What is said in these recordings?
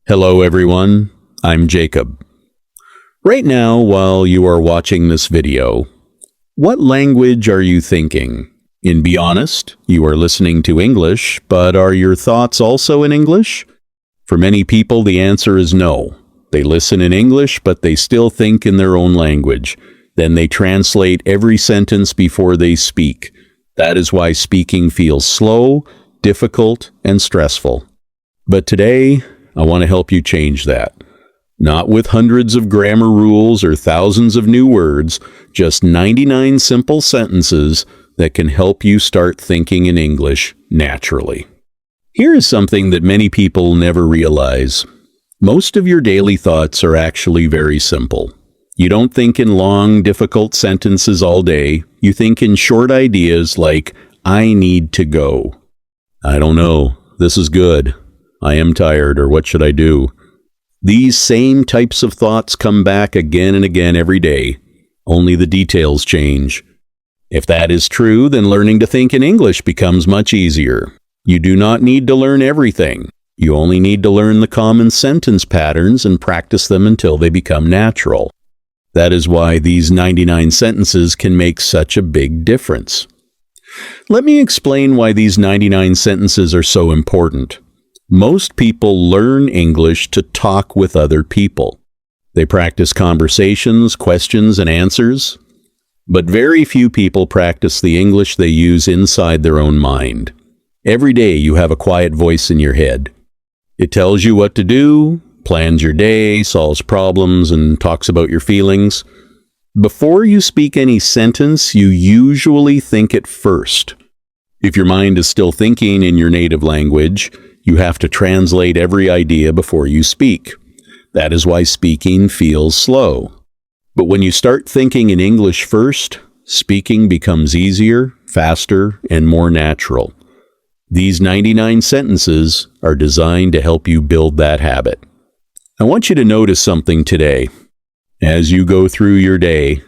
Hello everyone, I'm Jacob. Right now, while you are watching this video, what language are you thinking? And be honest, you are listening to English, but are your thoughts also in English? For many people, the answer is no. They listen in English, but they still think in their own language. Then they translate every sentence before they speak. That is why speaking feels slow, difficult, and stressful. But today, I want to help you change that. Not with hundreds of grammar rules or thousands of new words, just 99 simple sentences that can help you start thinking in English naturally. Here is something that many people never realize. Most of your daily thoughts are actually very simple. You don't think in long, difficult sentences all day. You think in short ideas like, I need to go. I don't know. This is good. I am tired, or what should I do? These same types of thoughts come back again and again every day, only the details change. If that is true, then learning to think in English becomes much easier. You do not need to learn everything. You only need to learn the common sentence patterns and practice them until they become natural. That is why these 99 sentences can make such a big difference. Let me explain why these 99 sentences are so important. Most people learn English to talk with other people. They practice conversations, questions, and answers. But very few people practice the English they use inside their own mind. Every day you have a quiet voice in your head. It tells you what to do, plans your day, solves problems, and talks about your feelings. Before you speak any sentence, you usually think it first. If your mind is still thinking in your native language, you have to translate every idea before you speak. That is why speaking feels slow. But when you start thinking in English first, speaking becomes easier, faster, and more natural. These 99 sentences are designed to help you build that habit. I want you to notice something today. As you go through your day,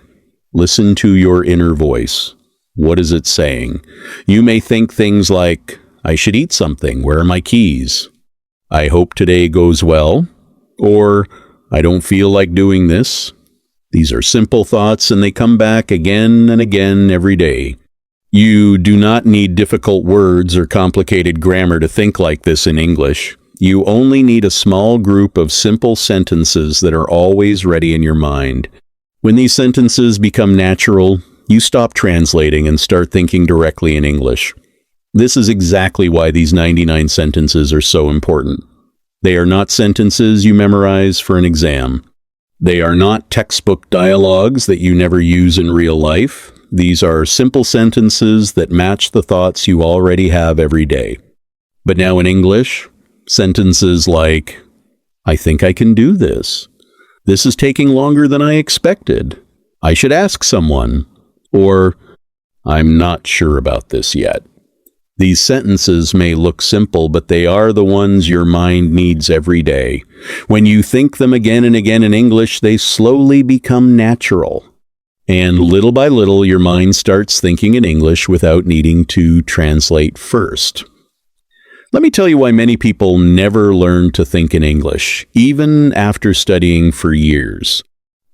listen to your inner voice. What is it saying? You may think things like, I should eat something. Where are my keys? I hope today goes well. Or, I don't feel like doing this. These are simple thoughts and they come back again and again every day. You do not need difficult words or complicated grammar to think like this in English. You only need a small group of simple sentences that are always ready in your mind. When these sentences become natural, you stop translating and start thinking directly in English. This is exactly why these 99 sentences are so important. They are not sentences you memorize for an exam. They are not textbook dialogues that you never use in real life. These are simple sentences that match the thoughts you already have every day. But now in English, sentences like, I think I can do this. This is taking longer than I expected. I should ask someone. Or, I'm not sure about this yet. These sentences may look simple, but they are the ones your mind needs every day. When you think them again and again in English, they slowly become natural. And little by little, your mind starts thinking in English without needing to translate first. Let me tell you why many people never learn to think in English, even after studying for years.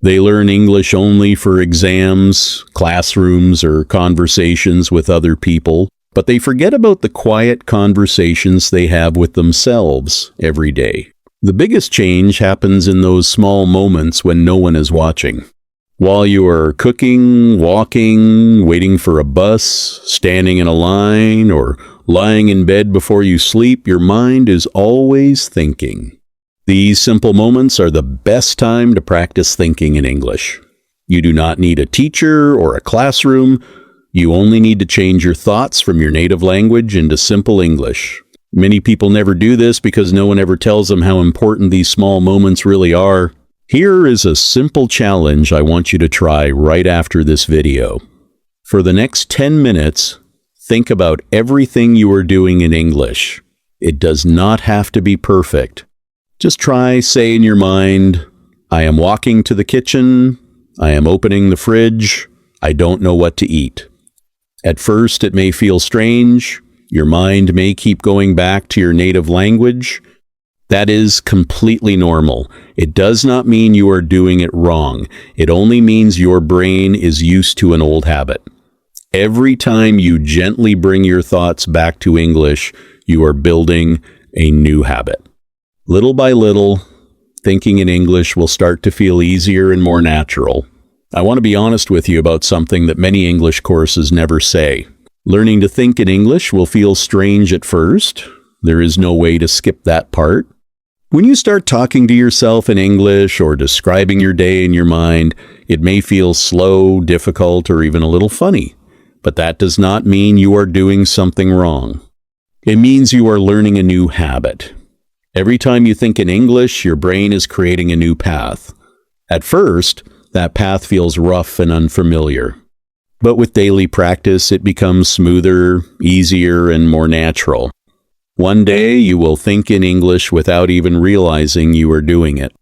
They learn English only for exams, classrooms, or conversations with other people. But they forget about the quiet conversations they have with themselves every day. The biggest change happens in those small moments when no one is watching. While you are cooking, walking, waiting for a bus, standing in a line, or lying in bed before you sleep, your mind is always thinking. These simple moments are the best time to practice thinking in English. You do not need a teacher or a classroom. You only need to change your thoughts from your native language into simple English. Many people never do this because no one ever tells them how important these small moments really are. Here is a simple challenge I want you to try right after this video. For the next 10 minutes, think about everything you are doing in English. It does not have to be perfect. Just try, say in your mind, I am walking to the kitchen, I am opening the fridge, I don't know what to eat. At first, it may feel strange. Your mind may keep going back to your native language. That is completely normal. It does not mean you are doing it wrong. It only means your brain is used to an old habit. Every time you gently bring your thoughts back to English, you are building a new habit. Little by little, thinking in English will start to feel easier and more natural. I want to be honest with you about something that many English courses never say. Learning to think in English will feel strange at first. There is no way to skip that part. When you start talking to yourself in English or describing your day in your mind, it may feel slow, difficult, or even a little funny. But that does not mean you are doing something wrong. It means you are learning a new habit. Every time you think in English, your brain is creating a new path. At first, that path feels rough and unfamiliar. But with daily practice, it becomes smoother, easier, and more natural. One day, you will think in English without even realizing you are doing it.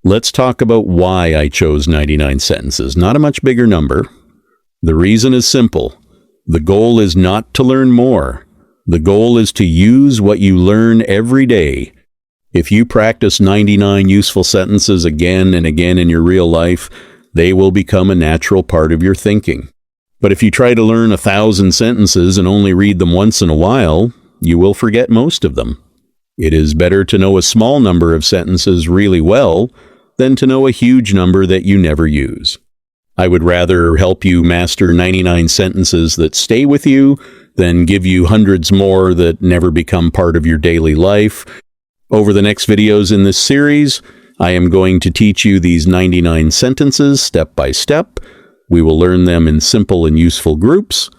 Let's talk about why I chose 99 sentences, not a much bigger number. The reason is simple. The goal is not to learn more. The goal is to use what you learn every day. If you practice 99 useful sentences again and again in your real life, they will become a natural part of your thinking. But if you try to learn 1,000 sentences and only read them once in a while, you will forget most of them. It is better to know a small number of sentences really well than to know a huge number that you never use. I would rather help you master 99 sentences that stay with you than give you hundreds more that never become part of your daily life. Over the next videos in this series, I am going to teach you these 99 sentences step by step. We will learn them in simple and useful groups.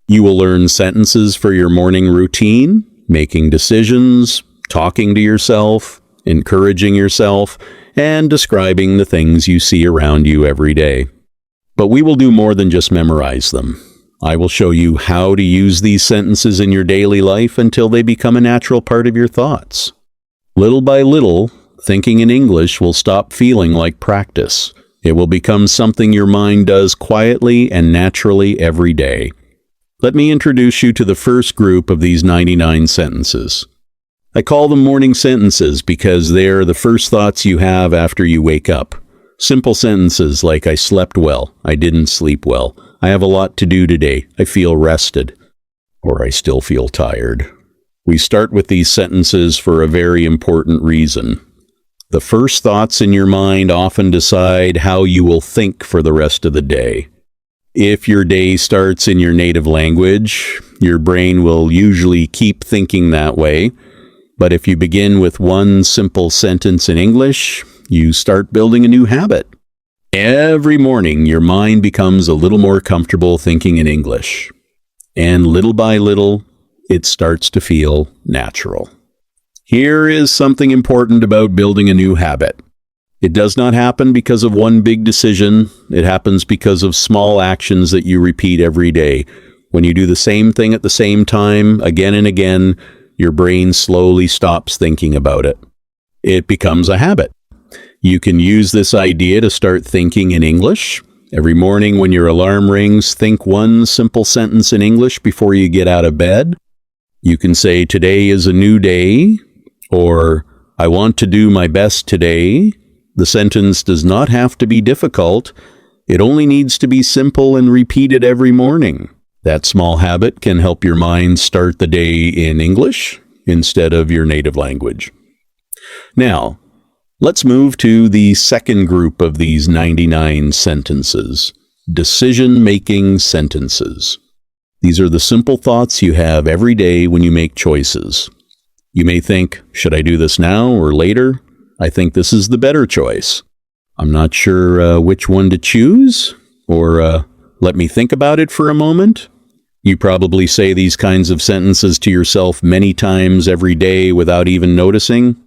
You will learn sentences for your morning routine, making decisions, talking to yourself, encouraging yourself, and describing the things you see around you every day. But we will do more than just memorize them. I will show you how to use these sentences in your daily life until they become a natural part of your thoughts. Little by little, thinking in English will stop feeling like practice. It will become something your mind does quietly and naturally every day. Let me introduce you to the first group of these 99 sentences. I call them morning sentences because they are the first thoughts you have after you wake up. Simple sentences like I slept well, I didn't sleep well, I have a lot to do today, I feel rested, or I still feel tired. We start with these sentences for a very important reason. The first thoughts in your mind often decide how you will think for the rest of the day. If your day starts in your native language, your brain will usually keep thinking that way. But if you begin with one simple sentence in English, you start building a new habit. Every morning, your mind becomes a little more comfortable thinking in English. And little by little, it starts to feel natural. Here is something important about building a new habit. It does not happen because of one big decision. It happens because of small actions that you repeat every day. When you do the same thing at the same time, again and again, your brain slowly stops thinking about it. It becomes a habit. You can use this idea to start thinking in English. Every morning when your alarm rings, think one simple sentence in English before you get out of bed. You can say, "Today is a new day," or "I want to do my best today." The sentence does not have to be difficult. It only needs to be simple and repeated every morning. That small habit can help your mind start the day in English instead of your native language. Now, let's move to the second group of these 99 sentences, decision-making sentences. These are the simple thoughts you have every day when you make choices. You may think, should I do this now or later? I think this is the better choice. I'm not sure which one to choose, or let me think about it for a moment. You probably say these kinds of sentences to yourself many times every day without even noticing.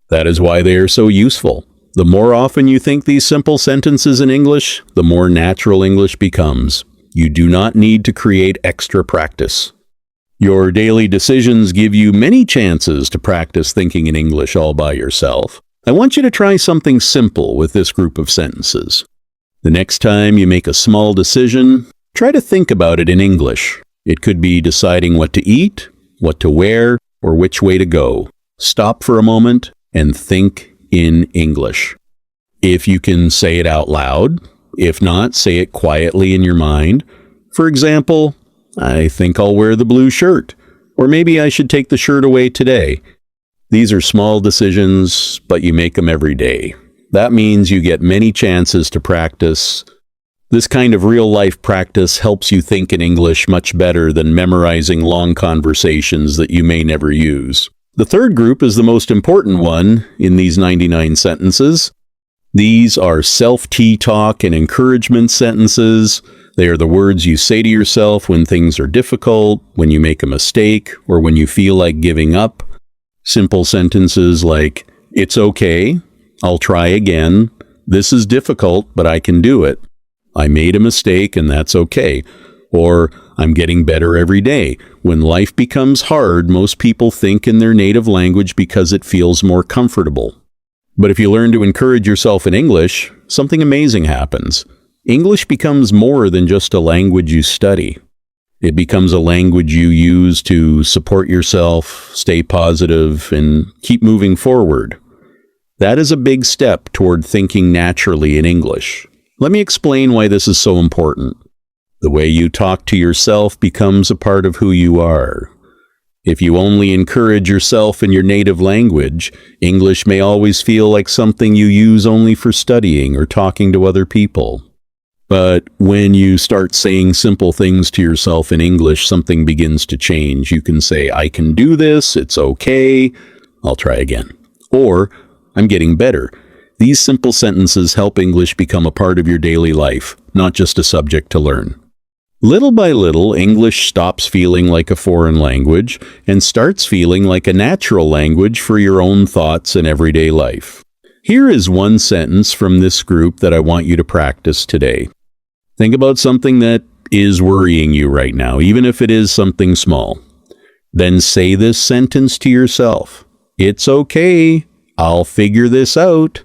That is why they are so useful. The more often you think these simple sentences in English, the more natural English becomes. You do not need to create extra practice. Your daily decisions give you many chances to practice thinking in English all by yourself. I want you to try something simple with this group of sentences. The next time you make a small decision, try to think about it in English. It could be deciding what to eat, what to wear, or which way to go. Stop for a moment and think in English. If you can say it out loud, if not, say it quietly in your mind. For example, I think I'll wear the blue shirt, or maybe I should take the shirt away today. These are small decisions, but you make them every day. That means you get many chances to practice. This kind of real-life practice helps you think in English much better than memorizing long conversations that you may never use. The third group is the most important one in these 99 sentences. These are self-talk and encouragement sentences. They are the words you say to yourself when things are difficult, when you make a mistake, or when you feel like giving up. Simple sentences like, "It's okay," "I'll try again," "This is difficult, but I can do it," "I made a mistake and that's okay," or "I'm getting better every day." When life becomes hard, most people think in their native language because it feels more comfortable. But if you learn to encourage yourself in English, something amazing happens. English becomes more than just a language you study. It becomes a language you use to support yourself, stay positive, and keep moving forward. That is a big step toward thinking naturally in English. Let me explain why this is so important. The way you talk to yourself becomes a part of who you are. If you only encourage yourself in your native language, English may always feel like something you use only for studying or talking to other people. But when you start saying simple things to yourself in English, something begins to change. You can say, "I can do this," "It's okay," "I'll try again," or "I'm getting better." These simple sentences help English become a part of your daily life, not just a subject to learn. Little by little, English stops feeling like a foreign language and starts feeling like a natural language for your own thoughts and everyday life. Here is one sentence from this group that I want you to practice today. Think about something that is worrying you right now, even if it is something small. Then say this sentence to yourself. "It's okay. I'll figure this out."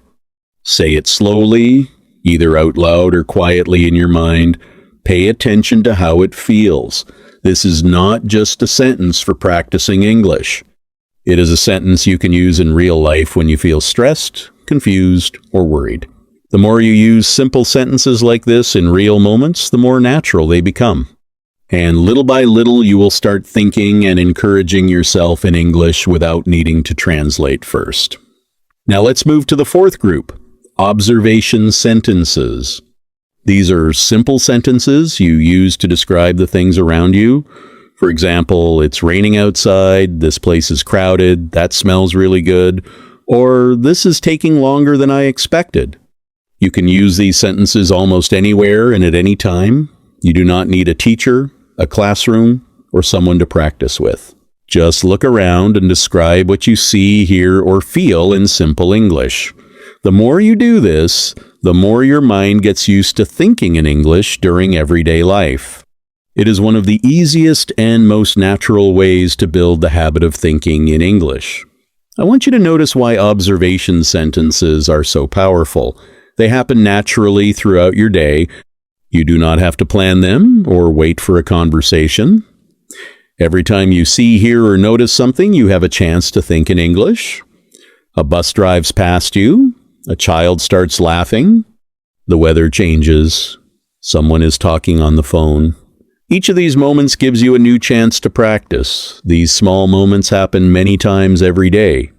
Say it slowly, either out loud or quietly in your mind. Pay attention to how it feels. This is not just a sentence for practicing English. It is a sentence you can use in real life when you feel stressed, confused, or worried. The more you use simple sentences like this in real moments, the more natural they become. And little by little, you will start thinking and encouraging yourself in English without needing to translate first. Now let's move to the fourth group, observation sentences. These are simple sentences you use to describe the things around you. For example, "It's raining outside," "This place is crowded," "That smells really good," or "This is taking longer than I expected." You can use these sentences almost anywhere and at any time. You do not need a teacher, a classroom, or someone to practice with. Just look around and describe what you see, hear, or feel in simple English. The more you do this, the more your mind gets used to thinking in English during everyday life. It is one of the easiest and most natural ways to build the habit of thinking in English. I want you to notice why observation sentences are so powerful. They happen naturally throughout your day. You do not have to plan them or wait for a conversation. Every time you see, hear, or notice something, you have a chance to think in English. A bus drives past you. A child starts laughing. The weather changes. Someone is talking on the phone. Each of these moments gives you a new chance to practice. These small moments happen many times every day.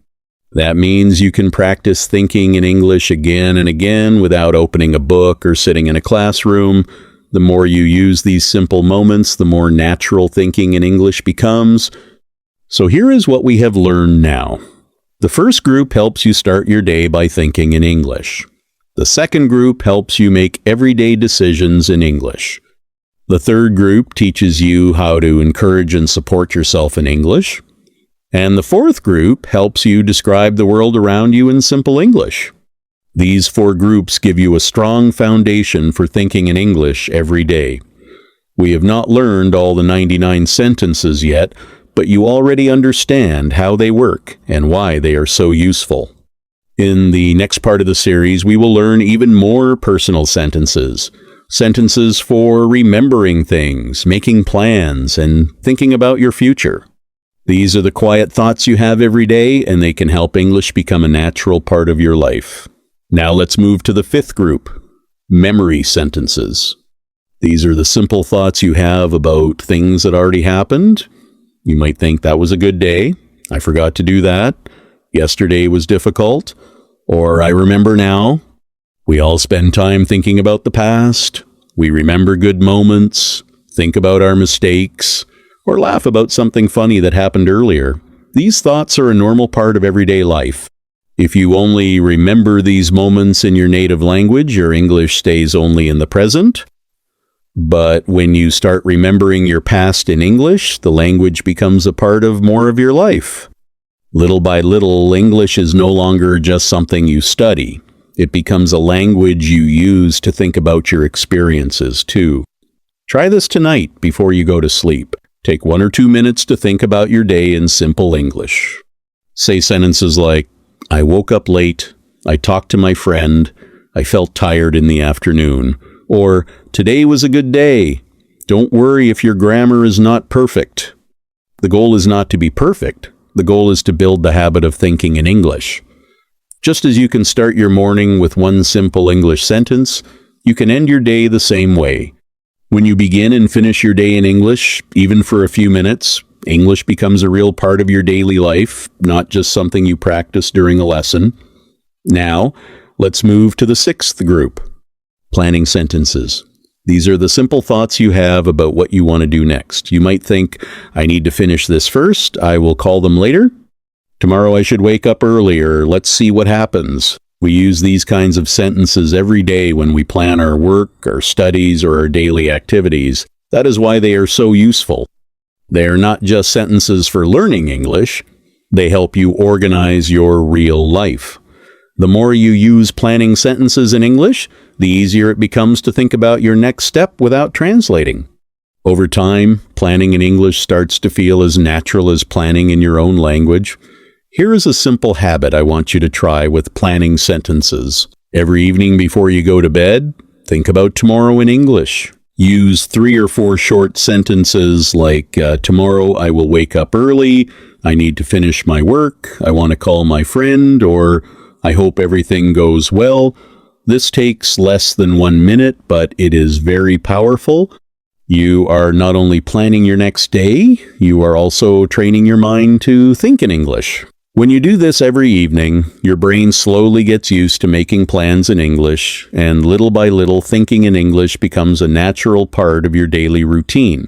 That means you can practice thinking in English again and again without opening a book or sitting in a classroom. The more you use these simple moments, the more natural thinking in English becomes. So here is what we have learned now. The first group helps you start your day by thinking in English. The second group helps you make everyday decisions in English. The third group teaches you how to encourage and support yourself in English. And the fourth group helps you describe the world around you in simple English. These four groups give you a strong foundation for thinking in English every day. We have not learned all the 99 sentences yet, but you already understand how they work and why they are so useful. In the next part of the series, we will learn even more personal sentences. Sentences for remembering things, making plans, and thinking about your future. These are the quiet thoughts you have every day, and they can help English become a natural part of your life. Now let's move to the fifth group, memory sentences. These are the simple thoughts you have about things that already happened. You might think that was a good day. I forgot to do that. Yesterday was difficult. Or I remember now. We all spend time thinking about the past. We remember good moments, think about our mistakes, or laugh about something funny that happened earlier. These thoughts are a normal part of everyday life. If you only remember these moments in your native language, your English stays only in the present. But when you start remembering your past in English, the language becomes a part of more of your life. Little by little, English is no longer just something you study. It becomes a language you use to think about your experiences, too. Try this tonight before you go to sleep. Take 1 or 2 minutes to think about your day in simple English. Say sentences like, I woke up late, I talked to my friend, I felt tired in the afternoon, or today was a good day. Don't worry if your grammar is not perfect. The goal is not to be perfect. The goal is to build the habit of thinking in English. Just as you can start your morning with one simple English sentence, you can end your day the same way. When you begin and finish your day in English, even for a few minutes, English becomes a real part of your daily life, not just something you practice during a lesson. Now, let's move to the sixth group, planning sentences. These are the simple thoughts you have about what you want to do next. You might think, I need to finish this first, I will call them later. Tomorrow I should wake up earlier, let's see what happens. We use these kinds of sentences every day when we plan our work, our studies, or our daily activities. That is why they are so useful. They are not just sentences for learning English, they help you organize your real life. The more you use planning sentences in English, the easier it becomes to think about your next step without translating. Over time, planning in English starts to feel as natural as planning in your own language. Here is a simple habit I want you to try with planning sentences. Every evening before you go to bed, think about tomorrow in English. Use 3 or 4 short sentences like, tomorrow I will wake up early, I need to finish my work, I want to call my friend, or I hope everything goes well. This takes less than 1 minute, but it is very powerful. You are not only planning your next day, you are also training your mind to think in English. When you do this every evening, your brain slowly gets used to making plans in English, and little by little, thinking in English becomes a natural part of your daily routine.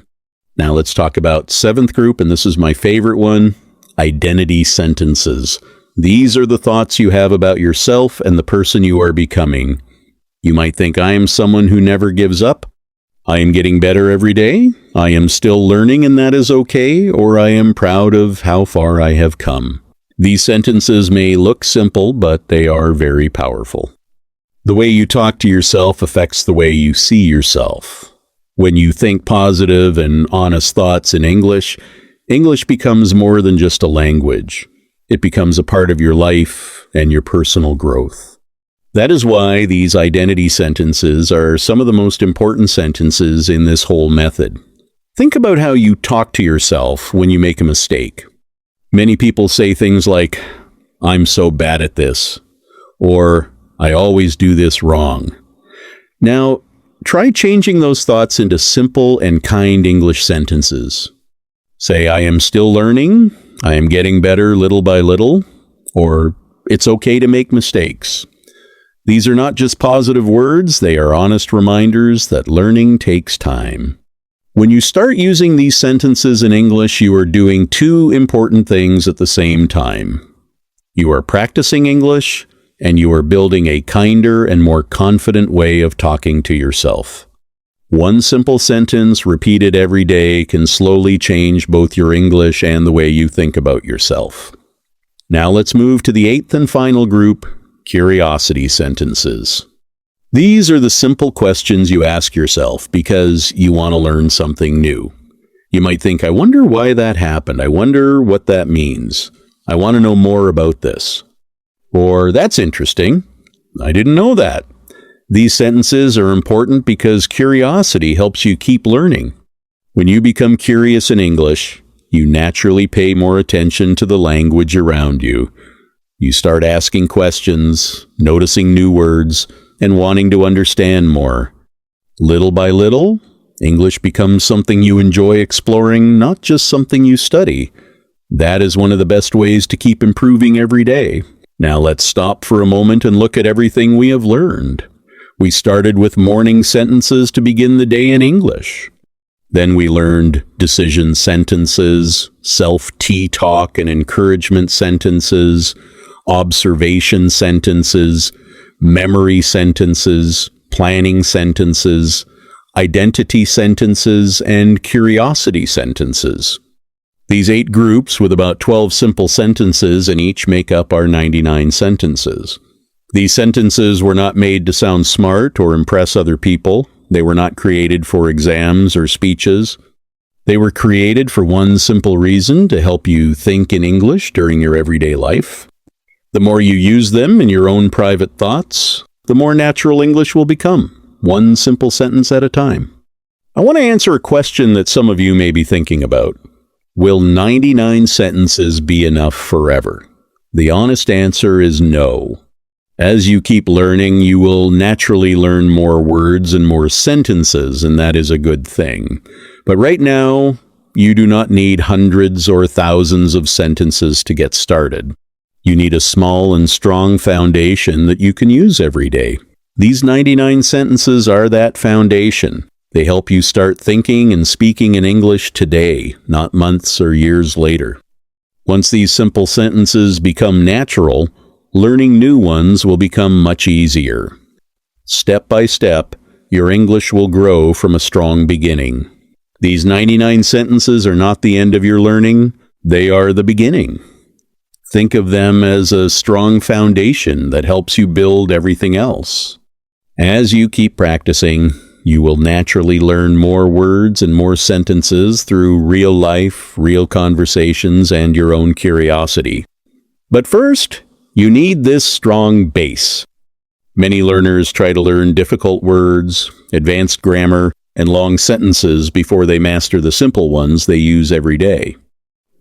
Now let's talk about seventh group, and this is my favorite one, identity sentences. These are the thoughts you have about yourself and the person you are becoming. You might think, I am someone who never gives up. I am getting better every day. I am still learning and that is okay. Or I am proud of how far I have come. These sentences may look simple, but they are very powerful. The way you talk to yourself affects the way you see yourself. When you think positive and honest thoughts in English, English becomes more than just a language. It becomes a part of your life and your personal growth. That is why these identity sentences are some of the most important sentences in this whole method. Think about how you talk to yourself when you make a mistake. Many people say things like, I'm so bad at this, or I always do this wrong. Now, try changing those thoughts into simple and kind English sentences. Say, I am still learning, I am getting better little by little, or it's okay to make mistakes. These are not just positive words, they are honest reminders that learning takes time. When you start using these sentences in English, you are doing 2 important things at the same time. You are practicing English, and you are building a kinder and more confident way of talking to yourself. One simple sentence repeated every day can slowly change both your English and the way you think about yourself. Now let's move to the 8th and final group, curiosity sentences. These are the simple questions you ask yourself because you want to learn something new. You might think, I wonder why that happened. I wonder what that means. I want to know more about this. Or, that's interesting. I didn't know that. These sentences are important because curiosity helps you keep learning. When you become curious in English, you naturally pay more attention to the language around you. You start asking questions, noticing new words, and wanting to understand more. Little by little, English becomes something you enjoy exploring, not just something you study. That is one of the best ways to keep improving every day. Now let's stop for a moment and look at everything we have learned. We started with morning sentences to begin the day in English. Then we learned decision sentences, self-talk and encouragement sentences, observation sentences, memory sentences, planning sentences, identity sentences, and curiosity sentences. These 8 groups with about 12 simple sentences in each make up our 99 sentences. These sentences were not made to sound smart or impress other people. They were not created for exams or speeches. They were created for one simple reason: to help you think in English during your everyday life. The more you use them in your own private thoughts, the more natural English will become, one simple sentence at a time. I want to answer a question that some of you may be thinking about. Will 99 sentences be enough forever? The honest answer is no. As you keep learning, you will naturally learn more words and more sentences, and that is a good thing. But right now, you do not need hundreds or thousands of sentences to get started. You need a small and strong foundation that you can use every day. These 99 sentences are that foundation. They help you start thinking and speaking in English today, not months or years later. Once these simple sentences become natural, learning new ones will become much easier. Step by step, your English will grow from a strong beginning. These 99 sentences are not the end of your learning, they are the beginning. Think of them as a strong foundation that helps you build everything else. As you keep practicing, you will naturally learn more words and more sentences through real life, real conversations, and your own curiosity. But first, you need this strong base. Many learners try to learn difficult words, advanced grammar, and long sentences before they master the simple ones they use every day.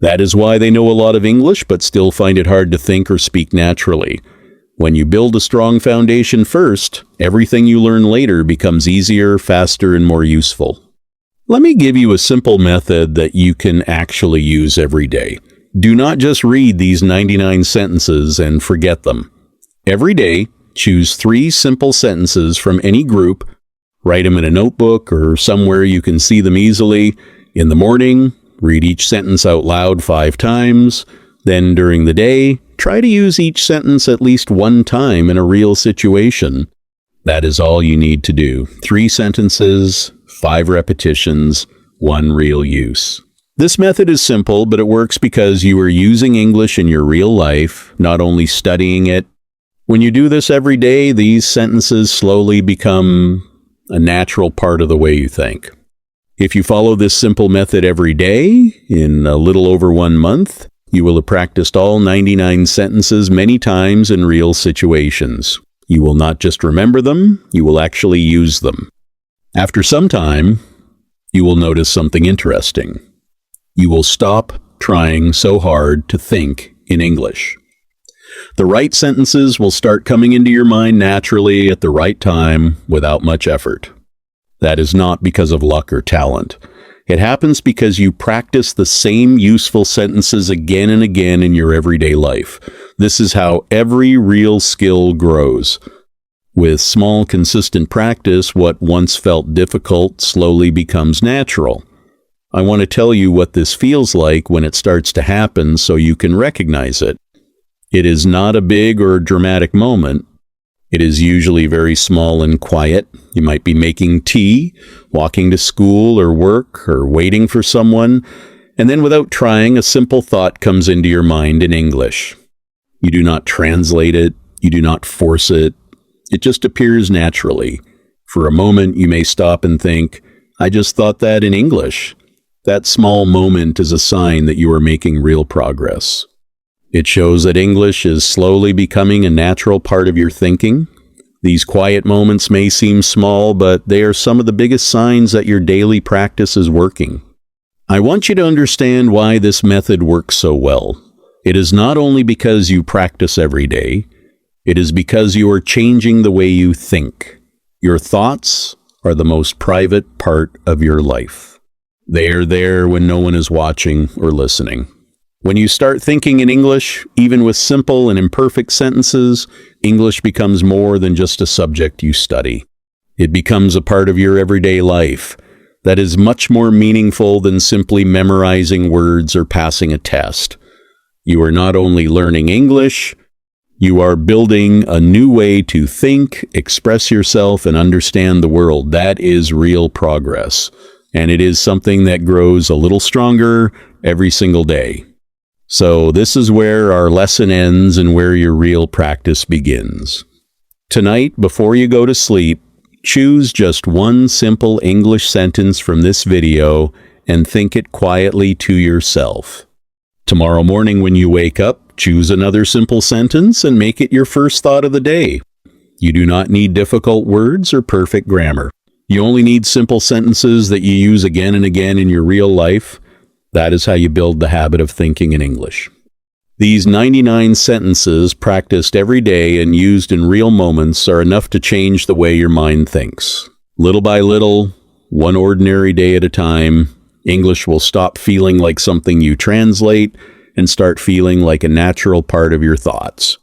That is why they know a lot of English but still find it hard to think or speak naturally. When you build a strong foundation first, everything you learn later becomes easier, faster, and more useful. Let me give you a simple method that you can actually use every day. Do not just read these 99 sentences and forget them. Every day, choose 3 simple sentences from any group, write them in a notebook or somewhere you can see them easily. In the morning, read each sentence out loud 5 times. Then during the day, try to use each sentence at least 1 time in a real situation. That is all you need to do. 3 sentences, 5 repetitions, 1 real use. This method is simple, but it works because you are using English in your real life, not only studying it. When you do this every day, these sentences slowly become a natural part of the way you think. If you follow this simple method every day, in a little over 1 month, you will have practiced all 99 sentences many times in real situations. You will not just remember them, you will actually use them. After some time, you will notice something interesting. You will stop trying so hard to think in English. The right sentences will start coming into your mind naturally at the right time without much effort. That is not because of luck or talent. It happens because you practice the same useful sentences again and again in your everyday life. This is how every real skill grows. With small, consistent practice, what once felt difficult slowly becomes natural. I want to tell you what this feels like when it starts to happen so you can recognize it. It is not a big or dramatic moment. It is usually very small and quiet. You might be making tea, walking to school or work, or waiting for someone, and then without trying, a simple thought comes into your mind in English. You do not translate it, you do not force it. It just appears naturally. For a moment, you may stop and think, I just thought that in English. That small moment is a sign that you are making real progress. It shows that English is slowly becoming a natural part of your thinking. These quiet moments may seem small, but they are some of the biggest signs that your daily practice is working. I want you to understand why this method works so well. It is not only because you practice every day, it is because you are changing the way you think. Your thoughts are the most private part of your life. They are there when no one is watching or listening. When you start thinking in English, even with simple and imperfect sentences, English becomes more than just a subject you study. It becomes a part of your everyday life that is much more meaningful than simply memorizing words or passing a test. You are not only learning English, you are building a new way to think, express yourself, and understand the world. That is real progress. And it is something that grows a little stronger every single day. So this is where our lesson ends and where your real practice begins. Tonight, before you go to sleep, choose just one simple English sentence from this video and think it quietly to yourself. Tomorrow morning when you wake up, choose another simple sentence and make it your first thought of the day. You do not need difficult words or perfect grammar. You only need simple sentences that you use again and again in your real life. That is how you build the habit of thinking in English. These 99 sentences practiced every day and used in real moments are enough to change the way your mind thinks. Little by little, one ordinary day at a time, English will stop feeling like something you translate and start feeling like a natural part of your thoughts.